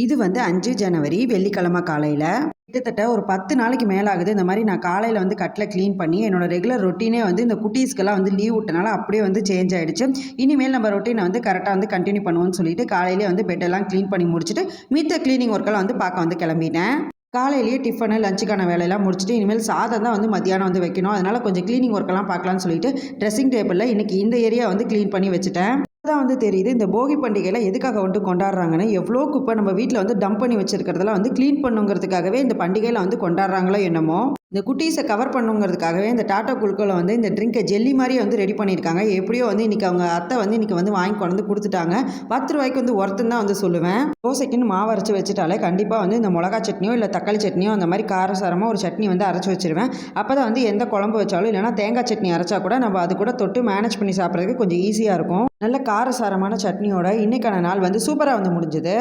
இது வந்து 5 ஜனவரி வெள்ளிக்கிழமை காலையில் கிட்டத்தட்ட ஒரு 10 நாளைக்கு மேலே ஆகுது. இந்த மாதிரி நான் காலையில் வந்து கட்டில் க்ளீன் பண்ணி என்னோட ரெகுலர் ரொட்டீனே வந்து இந்த குட்டீஸ்க்கெல்லாம் வந்து லீவ் விட்டனால அப்படியே வந்து சேஞ்ச் ஆகிடுச்சு. இனிமேல் நம்ம ரொட்டீனை வந்து கரெக்டாக வந்து கண்டினியூ பண்ணுவோம்னு சொல்லிட்டு காலையிலே வந்து பெட்டெல்லாம் க்ளீன் பண்ணி முடிச்சுட்டு மித்த க்ளீனிங் ஒர்க்கெல்லாம் வந்து பார்க்க வந்து கிளம்பிட்டேன். காலையிலேயே டிஃபனு லஞ்சுக்கான வேலையெல்லாம் முடிச்சுட்டு இனிமேல் சாதம் தான் வந்து மத்தியானம் வந்து வைக்கணும். அதனால் கொஞ்சம் க்ளீனிங் ஒர்க்கெல்லாம் பார்க்கலான்னு சொல்லிட்டு ட்ரெஸ்ஸிங் டேபிளில் இன்றைக்கி இந்த ஏரியா வந்து க்ளீன் பண்ணி வச்சுட்டேன். தான் வந்து தெரியுது இந்த போகி பண்டிகையில் எதுக்காக வந்து கொண்டாடுறாங்கன்னு. எவ்வளோ குப்பை நம்ம வீட்டில் வந்து டம்ப் பண்ணி வச்சுருக்கிறதெல்லாம் வந்து க்ளீன் பண்ணுங்கிறதுக்காகவே இந்த பண்டிகையில் வந்து கொண்டாடுறாங்களோ என்னமோ. இந்த குட்டீஸை கவர் பண்ணுங்கிறதுக்காகவே இந்த டாட்டா குழுக்களை வந்து இந்த ட்ரிங்கை ஜெல்லி மாதிரியே வந்து ரெடி பண்ணியிருக்காங்க. எப்படியோ வந்து இன்றைக்கி அவங்க அத்தை வந்து இன்றைக்கி வந்து வாங்கி கொண்டு வந்து கொடுத்துட்டாங்க. 10 ரூபாய்க்கு வந்து ஒருத்தன் தான் வந்து சொல்லுவேன். தோசைக்குன்னு மாவு அரைச்சி வச்சுட்டாலே கண்டிப்பாக வந்து இந்த மிளகா சட்னியோ இல்லை தக்காளி சட்னியோ அந்த மாதிரி காரசாரமாக ஒரு சட்னி வந்து அரைச்சி வச்சுருவேன். அப்போ தான் வந்து எந்த குழம்பு வச்சாலும் இல்லைனா தேங்காய் சட்னி அரைச்சா கூட நம்ம அது கூட தொட்டு மேனேஜ் பண்ணி சாப்பிட்றதுக்கு கொஞ்சம் ஈஸியாக இருக்கும். நல்ல காரசாரமான சட்னியோட இன்றைக்கான நாள் வந்து சூப்பராக வந்து முடிஞ்சுது.